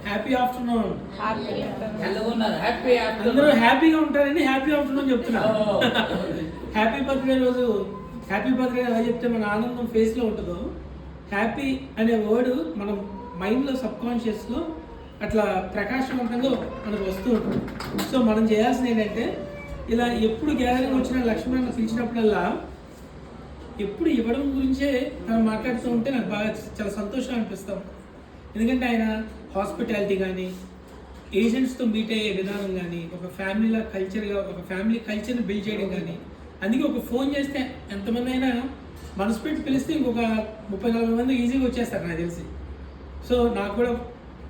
Happy afternoon. Happy అందరూ హ్యాపీగా ఉంటారని హ్యాపీ ఆఫ్టర్నూన్ చెప్తున్నారు. హ్యాపీ బర్త్డే రోజు హ్యాపీ బర్త్డే ఎలా చెప్తే మన ఆనందం ఫేస్లో ఉంటుందో, హ్యాపీ అనే వర్డ్ మనం మైండ్లో సబ్కాన్షియస్లో అట్లా ప్రకాశవంతంగా మనకు వస్తూ ఉంటుంది. సో మనం చేయాల్సింది ఏంటంటే, ఇలా ఎప్పుడు గ్యాదరింగ్ వచ్చినా లక్ష్మణ్ పిలిచినప్పుడల్లా ఎప్పుడు ఇవ్వడం గురించే మనం మాట్లాడుతూ ఉంటే నాకు బాగా చాలా సంతోషం అనిపిస్తాం. ఎందుకంటే ఆయన హాస్పిటాలిటీ కానీ, ఏజెంట్స్తో మీట్ అయ్యే విధానం కానీ, ఒక ఫ్యామిలీలా కల్చర్గా ఒక ఫ్యామిలీ కల్చర్ని బిల్డ్ చేయడం కానీ, అందుకే ఒక ఫోన్ చేస్తే ఎంతమంది అయినా మనసు పెట్టి పిలిస్తే ఇంకొక 30-40 మంది ఈజీగా వచ్చేస్తారు నాకు తెలిసి. సో నాకు కూడా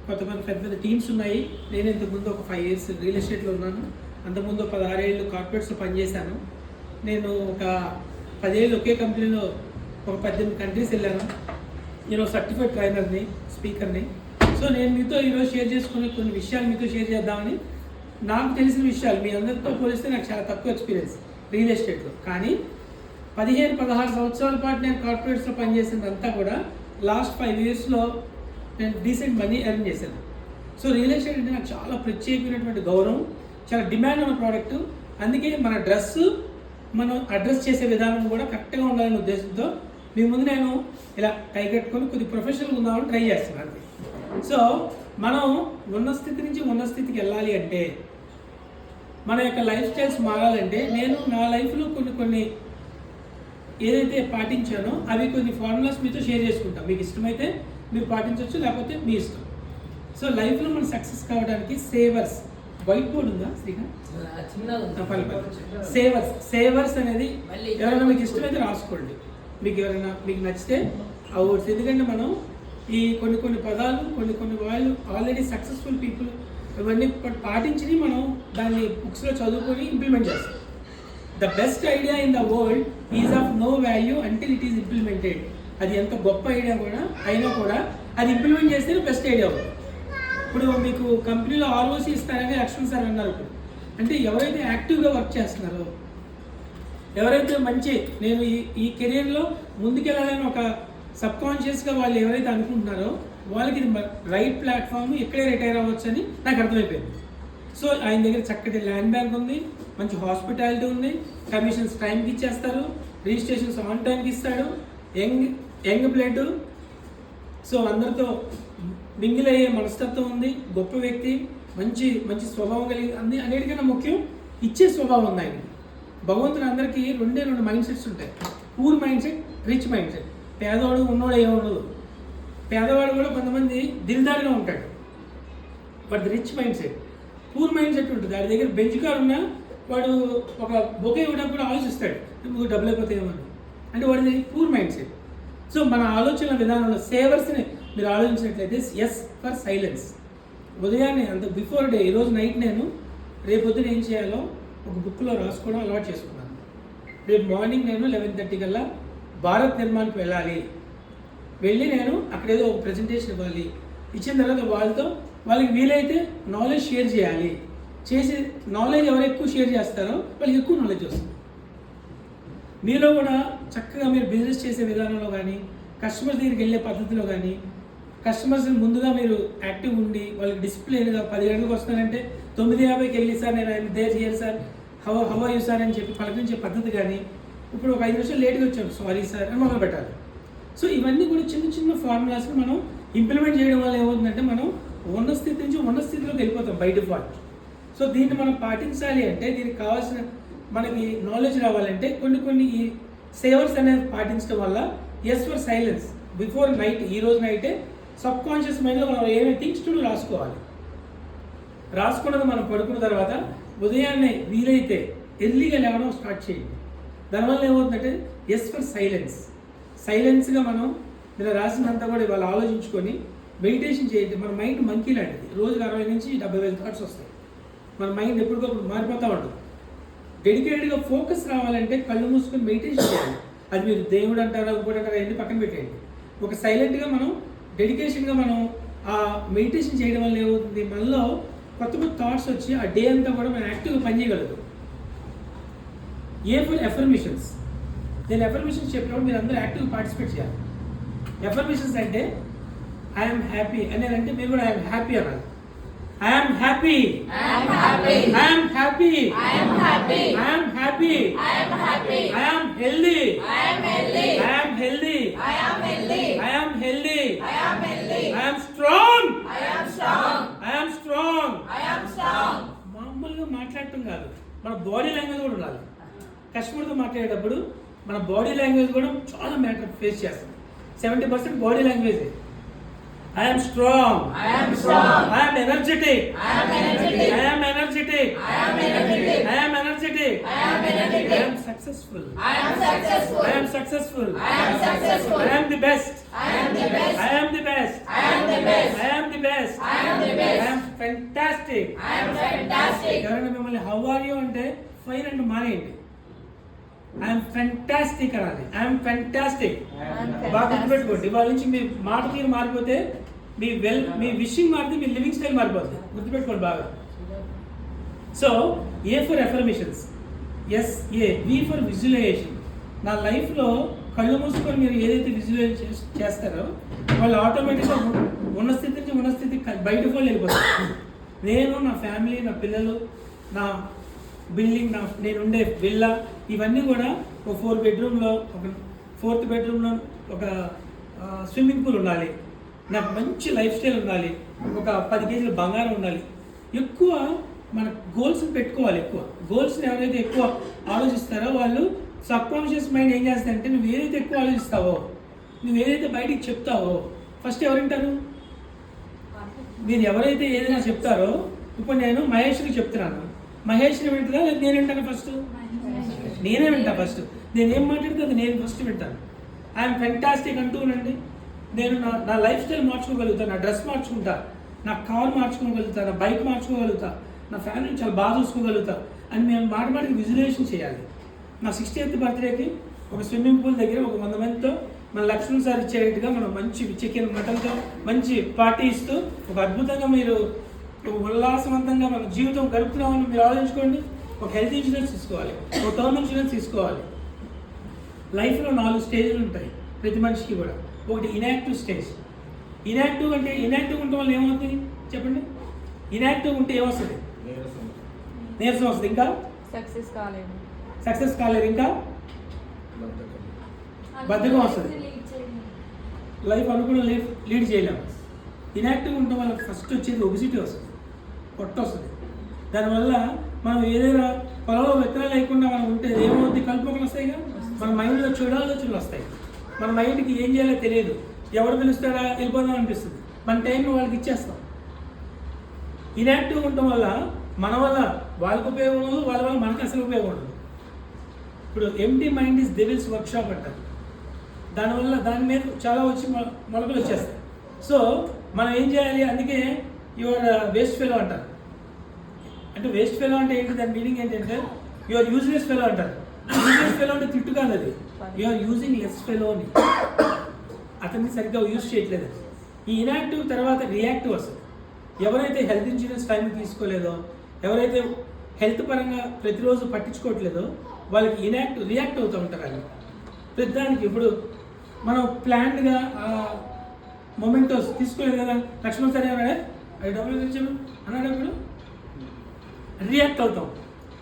కొంతమంది పెద్ద టీమ్స్ ఉన్నాయి. నేను ఇంతకుముందు ఒక 5 years రియల్ ఎస్టేట్లో ఉన్నాను. అంతకుముందు 16 ఏళ్ళు కార్పొరేట్స్లో పనిచేశాను. నేను ఒక 10 ఏళ్ళు ఒకే కంపెనీలో ఒక 18 కంట్రీస్ వెళ్ళాను. నేను సర్టిఫైడ్ ట్రైనర్ని, స్పీకర్ని. సో నేను మీతో ఈరోజు షేర్ చేసుకునే కొన్ని విషయాలు మీతో షేర్ చేద్దామని. నాకు తెలిసిన విషయాలు మీ అందరితో పోలిస్తే నాకు చాలా తక్కువ ఎక్స్పీరియన్స్ రియల్ ఎస్టేట్లో. కానీ 15-16 సంవత్సరాల పాటు నేను కార్పొరేట్స్లో పనిచేసినంతా కూడా లాస్ట్ 5 yearsలో నేను డీసెంట్ మనీ ఎర్న్ చేశాను. సో రియల్ ఎస్టేట్ అంటే నాకు చాలా ప్రత్యేకమైనటువంటి గౌరవం, చాలా డిమాండ్ ఉన్న ప్రోడక్ట్. అందుకే మన డ్రెస్ మనం అడ్రస్ చేసే విధానం కూడా కరెక్ట్గా ఉండాలనే ఉద్దేశంతో మీ ముందు నేను ఇలా టై కట్టుకొని కొద్ది ప్రొఫెషనల్గా ఉందామని ట్రై చేస్తున్నాను. సో మనం ఉన్న స్థితి నుంచి ఉన్న స్థితికి వెళ్ళాలి అంటే, మన యొక్క లైఫ్ స్టైల్స్ మారాలంటే, నేను నా లైఫ్లో కొన్ని ఏదైతే పాటించానో అవి కొన్ని ఫార్ములాస్ మీతో షేర్ చేసుకుంటాం. మీకు ఇష్టమైతే మీరు పాటించవచ్చు, లేకపోతే మీ ఇష్టం. సో లైఫ్లో మనం సక్సెస్ కావడానికి సేవర్స్, వైట్ బోర్డ్ ఉందా శ్రీకాంత్? సేవర్స్ అనేది ఎవరైనా మీకు ఇష్టమైతే రాసుకోండి. మీకు ఎవరైనా మీకు నచ్చితే అవర్డ్స్. ఎందుకంటే మనం ఈ కొన్ని పదాలు కొన్ని వాళ్ళు ఆల్రెడీ సక్సెస్ఫుల్ పీపుల్ ఇవన్నీ పాటించి మనం దాన్ని బుక్స్లో చదువుకొని ఇంప్లిమెంట్ చేస్తాం. The best idea in the world is of no value until it is implemented. అది ఎంత గొప్ప ఐడియా కూడా అయినా కూడా అది ఇంప్లిమెంట్ చేస్తేనే బెస్ట్ ఐడియా అవుతుంది. ఇప్పుడు మీకు కంపెనీలో ఆర్ఓసి ఇస్తారని లక్ష్మణ్ సార్ అన్నారు. ఇప్పుడు అంటే ఎవరైతే యాక్టివ్గా వర్క్ చేస్తున్నారో, ఎవరైతే మంచి నేను ఈ కెరీర్లో ముందుకెళ్ళాలని ఒక సబ్కాన్షియస్గా వాళ్ళు ఎవరైతే అనుకుంటున్నారో వాళ్ళకి ఇది రైట్ ప్లాట్ఫామ్, ఇక్కడే రిటైర్ అవ్వచ్చు అని నాకు అర్థమైపోయింది. సో ఆయన దగ్గర చక్కటి ల్యాండ్ బ్యాంక్ ఉంది, మంచి హాస్పిటాలిటీ ఉంది, కమిషన్స్ టైంకి ఇచ్చేస్తారు, రిజిస్ట్రేషన్స్ ఆన్ టైంకి ఇస్తాడు, యంగ్ బ్లడ్, సో అందరితో మింగిల్ అయ్యే మనస్తత్వం ఉంది, గొప్ప వ్యక్తి, మంచి స్వభావం కలిగి అన్నిటికన్నా ముఖ్యం ఇచ్చే స్వభావం ఉంది ఆయన. భగవంతుడు అందరికీ 2 మైండ్ సెట్స్ ఉంటాయి. Poor mind set, rich mind set. పేదవాడు ఉన్నోడు ఏముండదు. పేదవాడు కూడా కొంతమంది దిల్దారుగా ఉంటాడు, but rich mind set. Poor mind set ఉంటుంది, వాడి దగ్గర బెంచ్ కార్ ఉన్నా వాడు ఒక బొకే ఇవ్వడానికి ఆలోచిస్తాడు, మీకు డబ్బులు అయిపోతాయేమని. అంటే వాడిది పూర్ మైండ్ సెట్. సో మన ఆలోచన విధానంలో సేవర్స్ని మీరు ఆలోచించినట్లయితే, ఎస్ ఫర్ సైలెన్స్. ఉదయాన్నే అంత బిఫోర్ డే, ఈరోజు నైట్ నేను రేపొద్దున ఏం చేయాలో ఒక బుక్లో రాసుకోవడం అలవాటు చేసుకున్నాను. రేపు మార్నింగ్ నేను 11:30 కల్లా భారత్ నిర్మాణ్కి వెళ్ళి నేను అక్కడ ఏదో ఒక ప్రెజెంటేషన్ ఇవ్వాలి. ఇచ్చిన తర్వాత వాళ్ళకి వీలైతే నాలెడ్జ్ షేర్ చేయాలి. చేసి నాలెడ్జ్ ఎవరు ఎక్కువ షేర్ చేస్తారో వాళ్ళకి ఎక్కువ నాలెడ్జ్ వస్తుంది. మీలో కూడా చక్కగా మీరు బిజినెస్ చేసే విధానంలో కానీ, కస్టమర్స్ దగ్గరికి వెళ్ళే పద్ధతిలో కానీ, కస్టమర్స్ని ముందుగా మీరు యాక్టివ్ ఉండి వాళ్ళకి డిసిప్లిన్గా 10 గంటలకు వస్తానంటే 9:50కి వెళ్ళి సార్ నేను ఆయన there here sir, how are you sir అని చెప్పి పలకరించే పద్ధతి కానీ, ఇప్పుడు ఒక 5 నిమిషాలు లేట్గా వచ్చాను సారీ సార్ అని మొదలు పెట్టాలి. సో ఇవన్నీ కూడా చిన్న ఫార్ములాస్ని మనం ఇంప్లిమెంట్ చేయడం వల్ల ఏమవుతుందంటే, మనం ఉన్న స్థితి నుంచి ఉన్న స్థితిలోకి వెళ్ళిపోతాం బై డిఫాల్ట్. సో దీన్ని మనం పాటించాలి అంటే, దీనికి కావాల్సిన మనకి నాలెడ్జ్ రావాలంటే కొన్ని ఈ సేవర్స్ అనేది పాటించడం వల్ల, S for silence before night, ఈరోజు నైటే సబ్కాన్షియస్ మైండ్లో మనం ఏమేమి థింగ్స్ టు రాసుకోవాలి. రాసుకున్నది మనం పడుకున్న తర్వాత ఉదయాన్నే వీలైతే ఎర్లీగా లేవడం స్టార్ట్ చేయండి. దానివల్ల ఏమవుతుందంటే, ఎస్ ఫర్ సైలెన్స్గా మనం ఇలా రాసినంతా కూడా ఇవాళ ఆలోచించుకొని మెడిటేషన్ చేయండి. మన మైండ్ మంకీ లాంటిది, రోజుకి 60 నుంచి 70,000 థాట్స్ వస్తాయి. మన మైండ్ ఎప్పటికప్పుడు మారిపోతూ ఉంటుంది. డెడికేటెడ్గా ఫోకస్ రావాలంటే కళ్ళు మూసుకొని మెడిటేషన్ చేయాలి. అది మీరు దేవుడు అంటారా, ఇంకోటి అంటారా, ఎన్ని పక్కన పెట్టేయండి. ఒక సైలెంట్గా మనం డెడికేషన్గా మనం ఆ మెడిటేషన్ చేయడం వల్ల ఏమవుతుంది, మనలో కొత్త థాట్స్ వచ్చి ఆ డే అంతా కూడా మనం యాక్టివ్గా పనిచేయగలదు. ఏ ఫర్ ఎఫర్మేషన్స్. నేను ఎఫర్మేషన్స్ చెప్పినప్పుడు మీరు అందరూ యాక్టివ్గా పార్టిసిపేట్ చేయాలి. ఎఫర్మేషన్స్ అంటే ఐఎమ్ హ్యాపీ అని అంటే మీరు కూడా ఐఎమ్ హ్యాపీ అనాలి. I'm happy, I'm happy, I'm happy, I'm healthy, I'm healthy, I'm strong. మామూలుగా మాట్లాడటం కాదు, మన బాడీ లాంగ్వేజ్ కూడా ఉండాలి. కస్టమర్తో మాట్లాడేటప్పుడు మన బాడీ లాంగ్వేజ్ కూడా చాలా మ్యాటర్ ఫేస్ చేస్తుంది. 70% body language. I am strong. I am energetic. I am energetic. I am successful. I am successful. I am the best. I am the best. Fantastic. ఎవరైనా మిమ్మల్ని how are you అంటే fine అంటే మానేయండి. I'm fantastic అనాలి. I'm fantastic. బాగా గుర్తుపెట్టుకోండి. ఇవాళ నుంచి మీ మాట తీరు మారిపోతే మీ విషింగ్ మారితే మీ లివింగ్ స్టైల్ మారిపోతుంది. గుర్తుపెట్టుకోండి బాగా. So A for affirmations, S A, V for visualisation. నా లైఫ్లో కళ్ళు మూసుకొని మీరు ఏదైతే విజువలైజ్ చేస్తారో వాళ్ళు ఆటోమేటిక్గా ఉన్న స్థితి నుంచి ఉన్న స్థితి బయట వాళ్ళు వెళ్ళిపోతారు. నేను, నా ఫ్యామిలీ, నా పిల్లలు, నా బిల్డింగ్, నేను ఉండే విల్లా, ఇవన్నీ కూడా ఒక 4 బెడ్రూమ్లో, ఒక 4th బెడ్రూమ్లో ఒక స్విమ్మింగ్ పూల్ ఉండాలి, నాకు మంచి లైఫ్ స్టైల్ ఉండాలి, ఒక 10 కేజీల బంగారం ఉండాలి. ఎక్కువ మన గోల్స్ పెట్టుకోవాలి. ఎక్కువ గోల్స్ని ఎవరైతే ఎక్కువ ఆలోచిస్తారో వాళ్ళు సబ్కాన్షియస్ మైండ్ ఏం చేస్తారంటే నువ్వు ఏదైతే ఎక్కువ ఆలోచిస్తావో, నువ్వు ఏదైతే బయటికి చెప్తావో ఫస్ట్ ఎవరు వింటారు? మీరు ఎవరైతే ఏదైనా చెప్తారో, ఇప్పుడు నేను మహేష్కి చెప్తున్నాను, మహేష్ని వింటుందా లేదా నేను వింటాను? ఫస్ట్ నేనే వింటా. ఫస్ట్ నేను ఏం మాట్లాడితే అది నేను ఫస్ట్ వింటాను. ఐఎమ్ ఫెంటాస్టిక్ అంటూ ఉండండి. నేను నా లైఫ్ స్టైల్ మార్చుకోగలుగుతాను, నా డ్రెస్ మార్చుకుంటా, నా కార్ మార్చుకోగలుగుతా, నా బైక్ మార్చుకోగలుగుతా, నా ఫ్యామిలీని చాలా బాగా చూసుకోగలుగుతా అని మేము మాటికి విజువలైజేషన్ చేయాలి. నా 60th బర్త్డేకి ఒక స్విమ్మింగ్ పూల్ దగ్గర ఒక 100 మందితో మన లక్ష్మణ్ సార్ ఇచ్చేట్టుగా మనం మంచి చికెన్ మటన్తో మంచి పార్టీ ఇస్తూ ఒక అద్భుతంగా మీరు ఉల్లాసవంతంగా మన జీవితం గడుపుతున్నామని మీరు ఆలోచించుకోండి. ఒక హెల్త్ ఇన్సూరెన్స్ తీసుకోవాలి, ఒక టర్మ్ ఇన్సూరెన్స్ తీసుకోవాలి. లైఫ్లో 4 స్టేజ్లు ఉంటాయి ప్రతి మనిషికి కూడా. ఒకటి ఇన్యాక్టివ్ స్టేజ్. ఇన్యాక్టివ్ అంటే ఇన్యాక్టివ్ ఉంటే వాళ్ళు ఏమవుతుంది చెప్పండి? ఇన్యాక్టివ్ ఉంటే ఏమొస్తుంది? నీరసం వస్తుంది. ఇంకా సక్సెస్ కాలేదు. ఇంకా బద్ధకం వస్తుంది. లైఫ్ అనుకున్న లీడ్ చేయలేము. ఇన్యాక్టివ్ ఉంటే వాళ్ళకి ఫస్ట్ వచ్చేది ఒబిసిటీ వస్తుంది, పొట్ట వస్తుంది. దానివల్ల మనం ఏదైనా పొలంలో విత్తనాలు లేకుండా మనం ఉంటే ఏమవుతుంది? కలుపుకోకలు వస్తాయిగా. మన మైండ్లో చెడు వస్తాయి. మన మైండ్కి ఏం చేయాలో తెలియదు. ఎవరు పిలుస్తాడా వెళ్ళిపోదాం అనిపిస్తుంది. మన టైంలో వాళ్ళకి ఇచ్చేస్తాం. ఇన్యాక్టివ్ ఉండటం వల్ల మన వల్ల వాళ్ళకి ఉపయోగం ఉండదు, వాళ్ళ వల్ల మనకి అసలు ఉపయోగం ఉండదు. ఇప్పుడు empty mind is devils workshop అంటారు. దానివల్ల దాని మీద చాలా వచ్చి మొలకలు వచ్చేస్తాయి. సో మనం ఏం చేయాలి? అందుకే యువర్ వేస్ట్ ఫెలో అంటారు. అంటే వేస్ట్ ఫెలో అంటే ఏంటి? దాని మీనింగ్ ఏంటంటే యువర్ యూజ్లెస్ ఫెలో అంటారు. యూజ్లెస్ ఫెలో అంటే తిట్టు కాదు అది, యూఆర్ యూజింగ్ లెస్ ఫెలో అని. అతన్ని సరిగ్గా యూజ్ చేయట్లేదు. ఈ ఇన్యాక్టివ్ తర్వాత రియాక్టివ్ వస్తుంది. ఎవరైతే హెల్త్ ఇన్సూరెన్స్ టైం తీసుకోలేదో, ఎవరైతే హెల్త్ పరంగా ప్రతిరోజు పట్టించుకోవట్లేదో వాళ్ళకి రియాక్ట్ అవుతూ ఉంటారు. వాళ్ళు ప్రతిదానికి ఇప్పుడు మనం ప్లాన్డ్గా మొమెంటోస్ తీసుకోలేదు కదా. లక్ష్మణ్ సార్ ఏమన్నాడు? అది డబ్బులు తెచ్చాము అన్నాడప్పుడు రియాక్ట్ అవుతాం.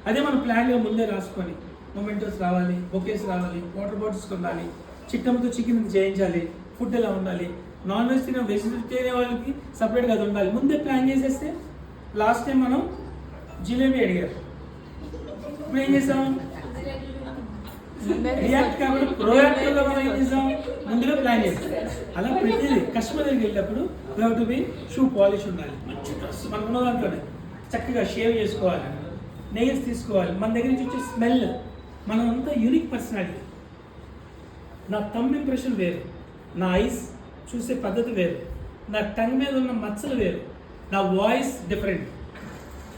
అదే మనం ప్లాన్గా ముందే రాసుకొని మొమెంటోస్ రావాలి, బొకేస్ రావాలి, వాటర్ బాటిల్స్ కొనాలి, చిట్టంతో చికెన్ చేయించాలి, ఫుడ్ ఎలా ఉండాలి, నాన్ వెజ్ తినే వెజిటేరియన్ వాళ్ళకి సపరేట్గా అది ఉండాలి. ముందే ప్లాన్ చేసేస్తే లాస్ట్ టైం మనం జిలేబీ అడిగారు. ఇప్పుడు ఏం చేసాం? రియాక్ట్ కాబట్టి ప్రోయాక్టివ్గా మనం ఏం చేసాం? ముందుగా ప్లాన్ చేస్తాం. అలా ప్రతిదీ కస్టమర్ దగ్గరికి వెళ్ళినప్పుడు we have to be shoe polish ఉండాలి, మంచి డ్రెస్ మనకు ఉన్న దాంట్లోనే చక్కగా షేవ్ చేసుకోవాలి, నెయిల్స్ తీసుకోవాలి. మన దగ్గర నుంచి వచ్చే స్మెల్, మనం అంతా యూనిక్ పర్సనాలిటీ. నా థంబ్ ఇంప్రెషన్ వేరు, నా ఐస్ చూసే పద్ధతి వేరు, నా టంగ్ మీద ఉన్న మచ్చలు వేరు, నా వాయిస్ డిఫరెంట్,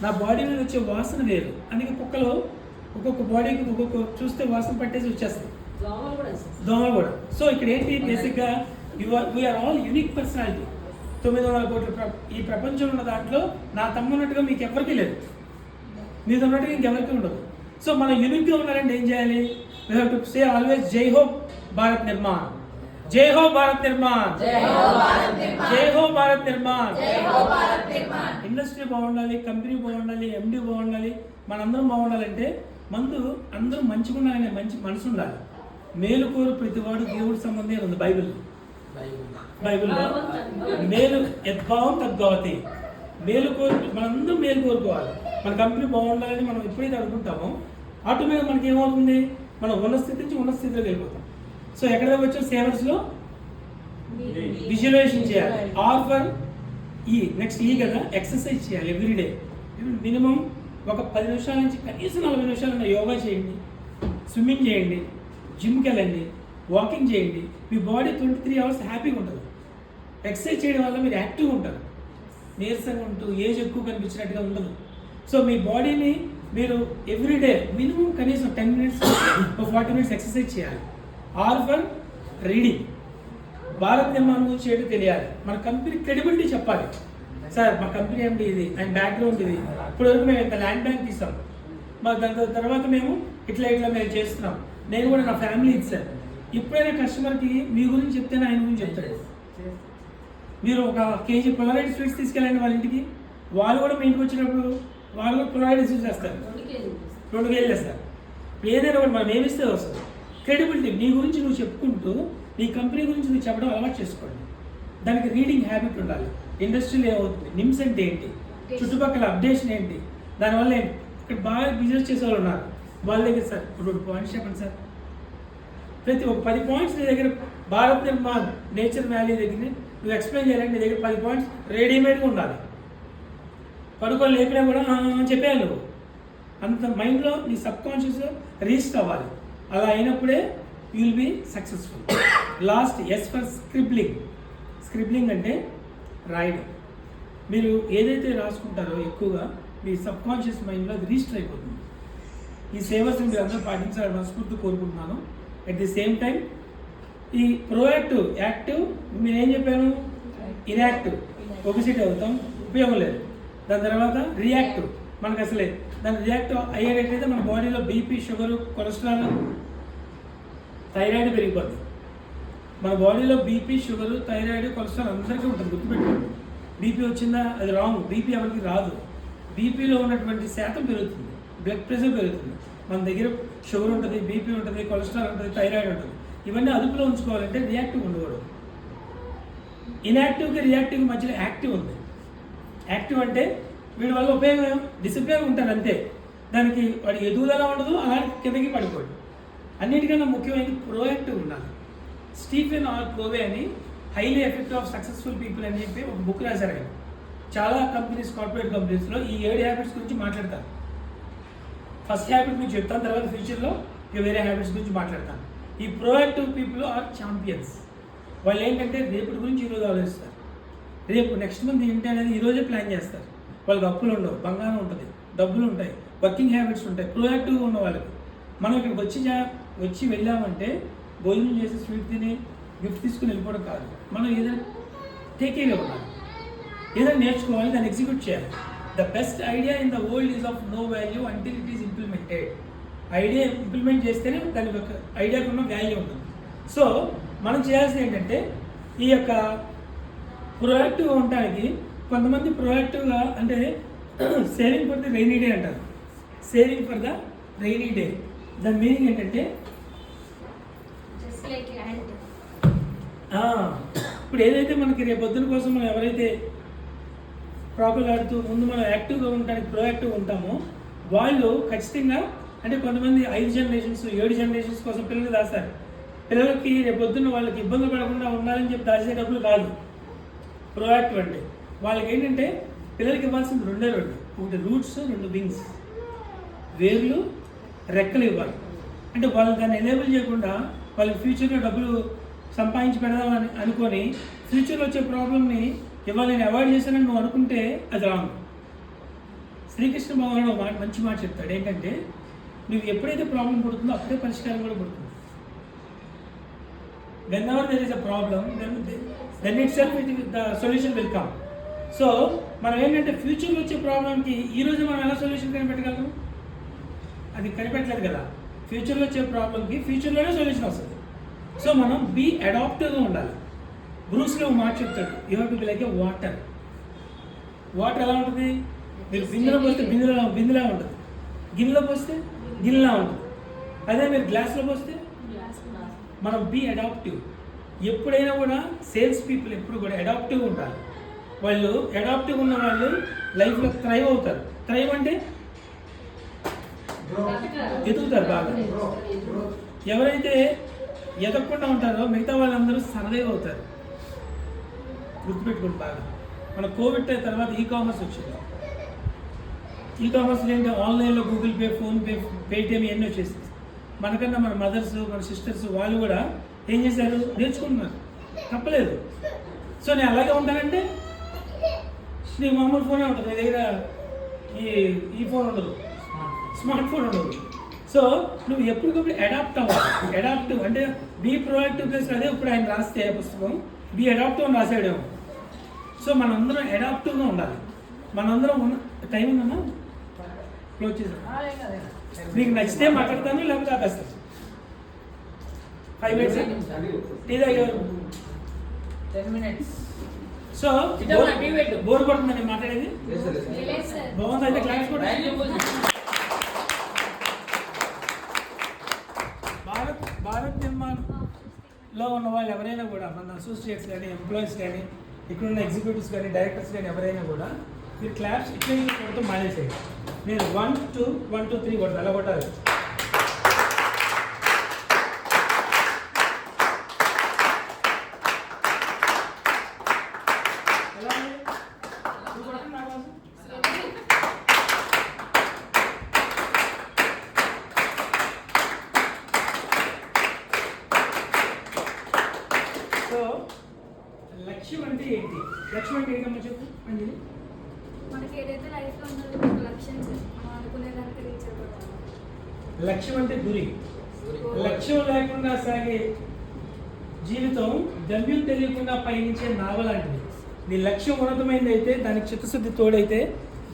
నా బాడీ మీద వచ్చే వాసన వేరు. అందుకే కుక్కలో ఒక్కొక్క బాడీకి ఒక్కొక్క చూస్తే వాసన పట్టేసి వచ్చేస్తాయి, దోమలు కూడా. సో ఇక్కడ ఏంటి? బేసిక్గా వీఆర్ ఆల్ యూనిక్ పర్సనాలిటీ. 900 కోట్ల ఈ ప్రపంచంలో ఉన్న దాంట్లో నా తమ్మున్నట్టుగా మీకు ఎవరికీ లేదు, మీతో ఉన్నట్టుగా ఇంకెవరికి ఉండదు. సో మనం యూనిక్గా ఉన్నారంటే ఏం చేయాలి? We have to say always జై హో భారత్ నిర్మాణ్, జై హో భారత్ నిర్మాణ్, జై హో భారత్ నిర్మాణ్, జై హో భారత్ నిర్మాణ్. జై హో భారత్ నిర్మాణ్. ఇండస్ట్రీ బాగుండాలి, కంపెనీ బాగుండాలి, ఎండి బాగుండాలి, మనందరం బాగుండాలంటే ముందు అందరూ మంచిగా ఉండాలనే మంచి మనసు ఉండాలి. మేలు కోరు ప్రతివాడు దేవుడి సంబంధం ఉంది బైబిల్లో. మేలు యద్భావం తద్భవతి. మేలు కోరు మనందరం మేలు కోరుకోవాలి. మన కంపెనీ బాగుండాలని మనం ఎప్పుడైతే అనుకుంటామో ఆటోమేటిక్ మనకి ఏమవుతుంది, మనం ఉన్న స్థితి నుంచి ఉన్న స్థితిలోకి వెళ్ళిపోతాం. సో ఎక్కడ వచ్చాం, సేవర్స్లో విజువలైజేషన్ చేయాలి. ఆర్ ఫర్ ఈ నెక్స్ట్ ఈ కదా ఎక్సర్సైజ్ చేయాలి ఎవ్రీడే. మినిమం ఒక 10 నిమిషాల నుంచి కనీసం 40 నిమిషాలు యోగా చేయండి, స్విమ్మింగ్ చేయండి, జిమ్కి వెళ్ళండి, వాకింగ్ చేయండి. మీ బాడీ 23 అవర్స్ హ్యాపీగా ఉంటుంది. ఎక్సర్సైజ్ చేయడం వల్ల మీరు యాక్టివ్గా ఉంటారు, నీరసంగా ఉంటూ ఏజ్ ఎక్కువ కనిపించినట్టుగా ఉండదు. సో మీ బాడీని మీరు ఎవ్రీడే మినిమం కనీసం 10 మినిట్స్ 40 మినిట్స్ ఎక్సర్సైజ్ చేయాలి. Or for reading. భారత్ నిర్మాణం గురించి ఏంటో తెలియాలి. మన కంపెనీ క్రెడిబిలిటీ చెప్పాలి. సార్ మా కంపెనీ ఏంటి, ఇది అండ్ బ్యాక్గ్రౌండ్ ఇది, ఇప్పటివరకు మేము ఇంత ల్యాండ్ బ్యాంక్ తీసాం, మా దాని తర్వాత మేము ఇట్లా మేము చేస్తున్నాం, నేను కూడా నా ఫ్యామిలీ ఇచ్చాను. ఎప్పుడైనా కస్టమర్కి మీ గురించి చెప్తేనే ఆయన గురించి చెప్తాడు. మీరు ఒక కేజీ పొలారైడ్ స్వీట్స్ తీసుకెళ్ళండి వాళ్ళ ఇంటికి, వాళ్ళు కూడా మీ ఇంటికి వచ్చినప్పుడు వాళ్ళు కూడా పొలారైడ్ స్వీట్స్ చేస్తారు, 2 కేజీలు చేస్తారు. ఏదైనా కూడా మనం ఏమిస్తే వస్తుంది. క్రెడిబిలిటీ, నీ గురించి నువ్వు చెప్పుకుంటూ నీ కంపెనీ గురించి నువ్వు చెప్పడం అలవాటు చేసుకోండి. దానికి రీడింగ్ హ్యాబిట్ ఉండాలి. ఇండస్ట్రీలో ఏమవుతుంది, నిమ్స్ అంటే ఏంటి, చుట్టుపక్కల అప్డేషన్ ఏంటి, దానివల్ల ఏంటి. ఇక్కడ బాగా బిజినెస్ చేసే వాళ్ళు ఉన్నారు, వాళ్ళ దగ్గర సార్ 2 పాయింట్స్ చెప్పండి సార్. ప్రతి ఒక 10 పాయింట్స్ నీ దగ్గర భారత్ నిర్మాణ్ నేచర్ వ్యాలీ దగ్గర నువ్వు ఎక్స్ప్లెయిన్ చేయాలంటే నీ దగ్గర 10 పాయింట్స్ రెడీమేడ్గా ఉండాలి. పడుకొని లేపినా కూడా చెప్పాను నువ్వు, అంత మైండ్లో నీ సబ్ కాన్షియస్ రిజిస్టర్ అవ్వాలి. అలా అయినప్పుడే you will be successful. Last S for scribbling. Scribbling అంటే రాయడం. మీరు ఏదైతే రాసుకుంటారో ఎక్కువగా మీ సబ్ కాన్షియస్ మైండ్లో అది రిజిస్టర్ అయిపోతుంది. ఈ సేవర్స్ని మీరు అందరూ పాటించాలని మనస్ఫూర్తి కోరుకుంటున్నాను. అట్ ది సేమ్ టైం ఈ ప్రోయాక్టివ్, యాక్టివ్ నేనేం చెప్పాను, ఇన్యాక్టివ్ ఒబిసిటీ అవుతాం, ఉపయోగం లేదు. దాని తర్వాత రియాక్టివ్, మనకు అసలే దాని రియాక్టివ్ అయ్యేటట్లయితే మన బాడీలో బీపీ, షుగరు, కొలెస్ట్రాల్, థైరాయిడ్ పెరిగిపోతుంది. మన బాడీలో బీపీ, షుగరు, థైరాయిడ్, కొలెస్ట్రాల్ అందరికీ ఉంటుంది, గుర్తుపెట్టుకోండి. బీపీ వచ్చిందా అది రాంగ్, బీపీ ఎవరికి రాదు. బీపీలో ఉన్నటువంటి శాతం పెరుగుతుంది, బ్లడ్ ప్రెషర్ పెరుగుతుంది. మన దగ్గర షుగర్ ఉంటుంది, బీపీ ఉంటుంది, కొలెస్ట్రాల్ ఉంటుంది, థైరాయిడ్ ఉంటుంది. ఇవన్నీ అదుపులో ఉంచుకోవాలంటే రియాక్టివ్ ఉండకూడదు. ఇన్యాక్టివ్కి రియాక్టివ్ మధ్యలో యాక్టివ్ ఉంది. యాక్టివ్ అంటే వీడి వల్ల ఉపయోగం, డిసిప్లిన్ ఉంటాడు అంతే, దానికి వాడి ఎదుగుదల ఉండదు, అలాంటి కిందకి పడిపోడు. అన్నిటికన్నా ముఖ్యమైనది ప్రోయాక్టివ్ ఉండాలి. స్టీఫెన్ ఆర్ కోవే అని highly effect of successful people అని చెప్పి ఒక బుక్ రాశారు ఆయన. చాలా కంపెనీస్, కార్పొరేట్ కంపెనీస్లో ఈ 7 హ్యాబిట్స్ గురించి మాట్లాడతారు. ఫస్ట్ హ్యాబిట్ మీకు చెప్తాను, తర్వాత ఫ్యూచర్లో ఇక వేరే హ్యాబిట్స్ గురించి మాట్లాడతాను. ఈ ప్రోయాక్టివ్ పీపుల్ ఆర్ ఛాంపియన్స్. వాళ్ళు ఏంటంటే రేపటి గురించి ఈరోజు ఆలోచిస్తారు, రేపు నెక్స్ట్ మంత్ ఏంటి అనేది ఈరోజే ప్లాన్ చేస్తారు. వాళ్ళకి అప్పులు ఉండవు, బంగారం ఉంటుంది, డబ్బులు ఉంటాయి, వర్కింగ్ హ్యాబిట్స్ ఉంటాయి. ప్రోయాక్టివ్గా ఉన్న వాళ్ళకి మనం ఇక్కడికి వచ్చి వెళ్ళామంటే భోజనం చేసి స్వీట్ తిని గిఫ్ట్ తీసుకుని వెళ్ళిపోవడం కాదు. మనం ఏదైనా టేకేలో ఉండాలి, ఏదైనా నేర్చుకోవాలి, దాన్ని ఎగ్జిక్యూట్ చేయాలి. The best idea in the world is of no value until it is implemented. Idea implement చేస్తేనే దాని యొక్క ఐడియాకు ఉన్న వాల్యూ ఉంటుంది. సో మనం చేయాల్సింది ఏంటంటే ఈ యొక్క ప్రొయాక్టివ్గా ఉండడానికి కొంతమంది ప్రొయాక్టివ్గా అంటే saving for the rainy day అంటారు. Saving for the rainy day దాని మీనింగ్ ఏంటంటే ఇప్పుడు ఏదైతే మనకి రేపు పొద్దున కోసం మనం ఎవరైతే ప్రాపర్గా ఆడుతూ ముందు మనం యాక్టివ్గా ఉండడానికి ప్రొయాక్టివ్గా ఉంటామో వాళ్ళు ఖచ్చితంగా అంటే కొంతమంది 5 జనరేషన్స్ 7 జనరేషన్స్ కోసం పిల్లలు దాస్తారు. పిల్లలకి రేపు పొద్దున్న వాళ్ళకి ఇబ్బందులు పడకుండా ఉండాలని చెప్పి దాచే డబ్బులు కాదు ప్రొయాక్టివ్ అంటే. వాళ్ళకి ఏంటంటే పిల్లలకి ఇవ్వాల్సింది 2 ఒకటి రూట్స్, 2 వింగ్స్, వేర్లు, రెక్కలు ఇవ్వాలి. అంటే వాళ్ళు దాన్ని ఎనేబుల్ చేయకుండా వాళ్ళకి ఫ్యూచర్లో డబ్బులు సంపాదించి పెడదామని అనుకొని ఫ్యూచర్లో వచ్చే ప్రాబ్లమ్ని ఇవాళ నేను అవాయిడ్ చేశానని నువ్వు అనుకుంటే అది రాంగ్. శ్రీకృష్ణ భగవానుడు మంచి మాట చెప్తాడు ఏంటంటే నువ్వు ఎప్పుడైతే ప్రాబ్లం పడుతుందో అప్పుడే పరిష్కారం కూడా పడుతుంది. whenever there is a problem then itself the solution will come. So మనం ఏంటంటే ఫ్యూచర్లో వచ్చే ప్రాబ్లంకి ఈరోజు మనం ఎలా సొల్యూషన్ కనిపెట్టగలం, అది కనిపెట్టలేదు కదా. ఫ్యూచర్లో వచ్చే ప్రాబ్లంకి ఫ్యూచర్లోనే సొల్యూషన్ వస్తుంది. సో మనం బీ అడాప్టివ్గా ఉండాలి. బ్రూస్లో మాట చెప్తాడు, you have to be like A water. Water ఎలా ఉంటుంది? మీరు బిందెలో పోస్తే బిందెలా ఉంటుంది, గిన్నెలో పోస్తే గిన్నెలా ఉంటుంది. అదే మీరు గ్లాస్లో పోస్తే మనం బీ అడాప్టివ్. ఎప్పుడైనా కూడా సేల్స్ పీపుల్ ఎప్పుడు కూడా అడాప్టివ్గా ఉంటారు. వాళ్ళు అడాప్టివ్ ఉన్న వాళ్ళు లైఫ్లో థ్రైవ్ అవుతారు. థ్రైవ్ అంటే ఎదుగుతారు బాగా. ఎవరైతే ఎదగకుండా ఉంటారో మిగతా వాళ్ళందరూ సర్వైవ్ అవుతారు. గుర్తుపెట్టుకోండి బాగా. మన కోవిడ్ తర్వాత ఈ కామర్స్ వచ్చింది. ఈ కామర్స్ ఏంటంటే ఆన్లైన్లో గూగుల్ పే, ఫోన్పే, పేటిఎం ఇవన్నీ వచ్చేసింది. మనకన్నా మన మదర్స్, మన సిస్టర్స్ వాళ్ళు కూడా ఏం చేశారు? నేర్చుకుంటున్నారు. తప్పలేదు. సో నేను అలాగే ఉంటానంటే నీ మామూలు ఫోనే ఉంటుంది, నీ దగ్గర ఈ ఫోన్ ఉండదు, స్మార్ట్ ఫోన్ ఉండదు. సో నువ్వు ఎప్పటికప్పుడు అడాప్ట్ అవ్వాలి. అడాప్టివ్ అంటే బీ ప్రొయాక్టివ్ ప్లస్ అదే ఇప్పుడు ఆయన రాస్తే పుస్తకం బీ అడాప్టివ్ అని రాసాడేమో. సో మనందరం అడాప్టివ్గా ఉండాలి. మనందరం ఉన్న టైం ఉందమ్మా, క్లోజ్ చేసాం. మీకు నచ్చితే మాట్లాడతాను, లేకపోతే ఆపేస్తాను. 5 minutes టీ తాగేవారు 10 minutes. సో బోర్ పడుతుందని మాట్లాడేది బాగుంది. అయితే క్లాస్ కూడా భారత్ నిర్మాణంలో ఉన్న వాళ్ళు ఎవరైనా కూడా మన అసోసియేట్స్ కానీ, ఎంప్లాయీస్ కానీ, ఇక్కడున్న ఎగ్జిక్యూటివ్స్ కానీ, డైరెక్టర్స్ కానీ ఎవరైనా కూడా మీరు క్లాప్స్ ఇక్కడ కొడుతూ మానేసేయండి. నేను 1 2 1 2 3 కొడతాను, అలా కొట్టాలి. సో లక్ష్యం అంటే ఏంటి? లక్ష్యం అంటే ఏంటమ్మా చెప్పు అంజలి. మనకి ఏదైతే లైఫ్లో ఉన్నదో ఒక లక్ష్యం మనం అనుకునే దానికి రీచ్ అవ్వడం. లక్ష్యం అంటే గురి. లక్ష్యం లేకుండా సాగే జీవితం గమ్యం తెలియకుండా పయనించే నావ లాంటిది. నీ లక్ష్యం ఉన్నతమైంది అయితే, దానికి చిత్తశుద్ధి తోడైతే,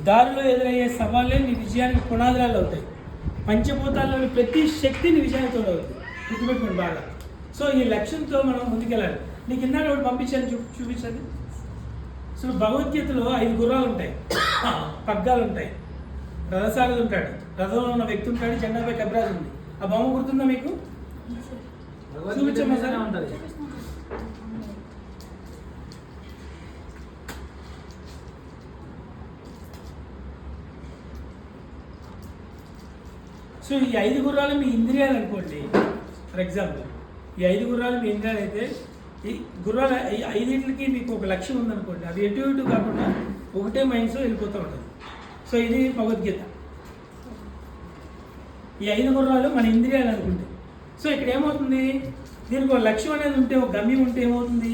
దారిలో ఎదురయ్యే సవాళ్ళే నీ విజయానికి పునాదురాలు అవుతాయి. పంచభూతాల్లోని ప్రతి శక్తి నీ విజయానికి తోడవుతుంది. గుర్తుపెట్టుకోండి బాగా. సో ఈ లక్ష్యంతో మనం ముందుకెళ్ళాలి. నీకు ఇందాక ఒకటి పంపించాను, చూపించండి. సో భగవద్గీతలో 5 గుర్రాలు ఉంటాయి, పగ్గాలు ఉంటాయి, రథసారథి ఉంటాడు, రథంలో ఉన్న వ్యక్తి ఉంటాడు, జెండాపై కబ్రాజ్ ఉంది. ఆ బొమ్మ గుర్తుందా మీకు? చూపించమ్మా సార్. సో ఈ 5 గుర్రాలు మీ ఇంద్రియాలు అనుకోండి. ఫర్ ఎగ్జాంపుల్ ఈ 5 గుర్రాలు మీ ఇంద్రియాలు అయితే, ఈ గుర్రాల 5కి మీకు ఒక లక్ష్యం ఉందనుకోండి, అది ఎటు కాకుండా ఒకటే మైండ్స్లో వెళ్ళిపోతూ ఉంటుంది. సో ఇది భగవద్గీత. ఈ 5 గుర్రాలు మన ఇంద్రియాలు అనుకుంటే. సో ఇక్కడ ఏమవుతుంది? దీనికి ఒక లక్ష్యం అనేది ఉంటే, ఒక గమ్యం ఉంటే ఏమవుతుంది?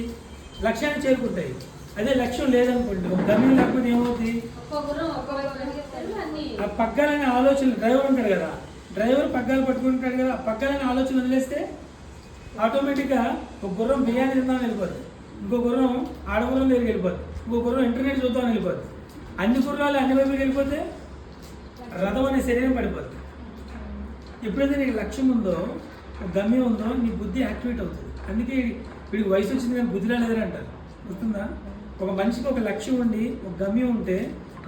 లక్ష్యాన్ని చేరుకుంటాయి. అదే లక్ష్యం లేదనుకోండి, ఒక గమ్యం లేకపోతే ఏమవుతుంది? ఆ పగ్గాలనే ఆలోచనలు, డ్రైవర్ ఉంటాడు కదా, డ్రైవర్ పగ్గాలు పట్టుకుంటాడు కదా, ఆ పగ్గాలనే ఆలోచన వదిలేస్తే ఆటోమేటిక్గా ఒక గుర్రం బిర్యానీ తిందామని వెళ్ళిపోద్ది, ఇంకో గుర్రం ఆడగుర్రం దగ్గరికి వెళ్ళిపోద్ది, ఇంకో గుర్రం ఇంటర్నెట్ చూద్దామని వెళ్ళిపోద్ది. అన్ని గుర్రాలు అన్ని వైపుకి వెళ్ళిపోతే రథం అనే శరీరం పడిపోద్ది. ఎప్పుడైతే నీకు లక్ష్యం ఉందో, ఒక గమ్యం ఉందో, నీ బుద్ధి యాక్టివేట్ అవుతుంది. అందుకే వీడికి వయసు వచ్చింది కానీ బుద్ధి రాలేదని అంటారు. గుర్తుందా? ఒక మనిషికి ఒక లక్ష్యం ఉండి ఒక గమ్యం ఉంటే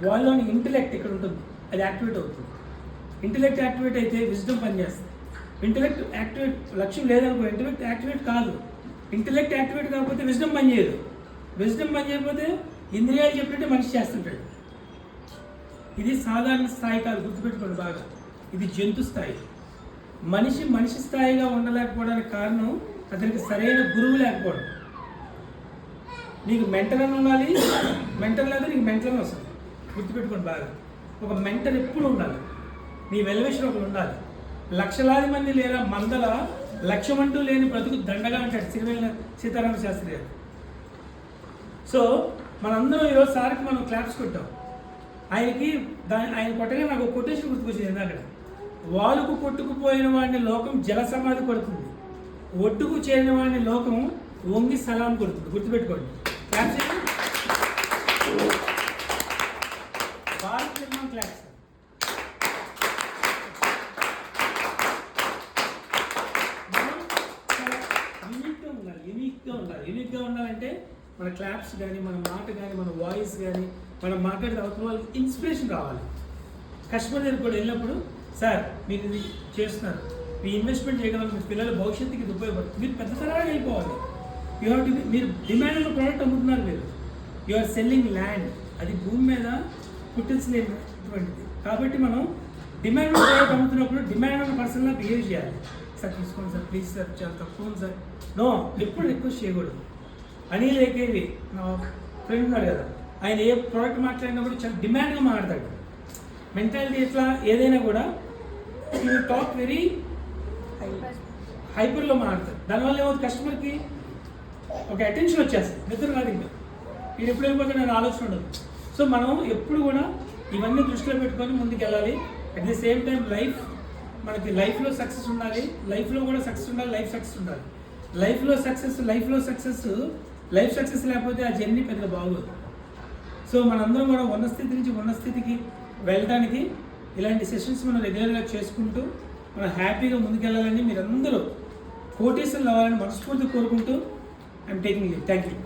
వాళ్ళలోని ఇంటెలెక్ట్ ఇక్కడ ఉంటుంది, అది యాక్టివేట్ అవుతుంది. ఇంటెలెక్ట్ యాక్టివేట్ అయితే విజ్డమ్ పనిచేస్తుంది. ఇంటెలెక్ట్ యాక్టివేట్, లక్ష్యం లేదనుకో, ఇంటెలెక్ట్ యాక్టివేట్ కాదు. ఇంటెలెక్ట్ యాక్టివేట్ కాకపోతే విజ్డమ్ పనిచేయదు. విజ్డమ్ పనిచేయకపోతే ఇంద్రియాలు చెప్పినట్టే మనిషి చేస్తుంటాడు. ఇది సాధారణ స్థాయి కాదు, గుర్తుపెట్టుకోండి బాగా. ఇది జంతు స్థాయి. మనిషి స్థాయిగా ఉండలేకపోవడానికి కారణం అతనికి సరైన గురువు లేకపోవడం. నీకు మెంటర్ అని ఉండాలి, మెంటర్ లేదా నీకు మెంటర్ అని వస్తుంది. గుర్తుపెట్టుకోండి బాగా. ఒక మెంటర్ ఎప్పుడు ఉండాలి, నీ వెల్విషర్ ఒకరు ఉండాలి. లక్షలాది మంది లేదా మందల లక్ష్యం అంటూ లేని బ్రతుకు దండగా అంటాడు సిరివెల్ల సీతారామ శాస్త్రి గారు. సో మనందరం ఈరోజు సార్కి మనం క్లాప్స్ కొట్టాం. ఆయన కొట్టగా నాకు కొటేషన్ గుర్తుకొచ్చింది. అక్కడ వాలుకు కొట్టుకుపోయిన వాడిని లోకం జల సమాధి కొడుతుంది, ఒడ్డుకు చేరిన వాడిని లోకం వంగి సలాం కొడుతుంది. గుర్తుపెట్టుకోండి. Claps Bharat Nirman claps. యూనిక్గా ఉండాలంటే మన క్లాప్స్ కానీ మన మాట కానీ మన వాయిస్ కానీ మనం మాట్లాడిన అవతల వాళ్ళకి ఇన్స్పిరేషన్ రావాలి. కస్టమర్ దగ్గర కూడా వెళ్ళినప్పుడు సార్ మీరు ఇది చేస్తున్నారు, మీ ఇన్వెస్ట్మెంట్ చేయగలం, మీ పిల్లల భవిష్యత్తుకి ఇది ఉపయోగపడుతుంది, మీరు పెద్ద తరగా వెళ్ళిపోవాలి. యూ హ్యావ్ టు మీరు డిమాండ్ ఉన్న ప్రోడక్ట్ అమ్ముతున్నారు, మీరు యు ఆర్ సెల్లింగ్ ల్యాండ్, అది భూమి మీద పుట్టించలేనటువంటిది. కాబట్టి మనం డిమాండ్ ఉన్న ప్రోడక్ట్ అమ్ముతున్నప్పుడు డిమాండ్ ఉన్న పర్సన్లా బిహేవ్ చేయాలి. సార్ తీసుకోండి సార్, ప్లీజ్ సార్, చాలా తక్కువ ఉంది సార్, నో ఎప్పుడు రిక్వెస్ట్ చేయకూడదు. అనిల్ ఏకేవి నా ఫ్రెండ్ ఉన్నాడు కదా, ఆయన ఏ ప్రోడక్ట్ మాట్లాడినప్పుడు చాలా డిమాండ్గా మాట్లాడతాడు. మెంటాలిటీ ఎట్లా ఏదైనా కూడా యూ టాక్ వెరీ హైపర్లో మాట్లాడతాడు. దానివల్ల ఏమవుతుంది, కస్టమర్కి ఒక అటెన్షన్ వచ్చేస్తుంది, నిద్ర కాదు ఇంకా, మీరు ఎప్పుడు వెళ్ళిపోతే నేను ఆలోచన ఉండదు. సో మనం ఎప్పుడు కూడా ఇవన్నీ దృష్టిలో పెట్టుకొని ముందుకు వెళ్ళాలి. అట్ ది సేమ్ టైం మనకి లైఫ్లో సక్సెస్ ఉండాలి, లైఫ్లో కూడా సక్సెస్ ఉండాలి, లైఫ్ సక్సెస్ ఉండాలి. లైఫ్ సక్సెస్ లేకపోతే ఆ జర్నీ పెద్ద బాగోదు. సో మనందరం కూడా ఉన్న స్థితి నుంచి ఉన్న స్థితికి వెళ్ళడానికి ఇలాంటి సెషన్స్ మనం రెగ్యులర్గా చేసుకుంటూ మనం హ్యాపీగా ముందుకెళ్ళాలని మీరందరూ కోటేశ్వరులు అవ్వాలని మనస్ఫూర్తిగా కోరుకుంటూ I'm taking leave. Thank you.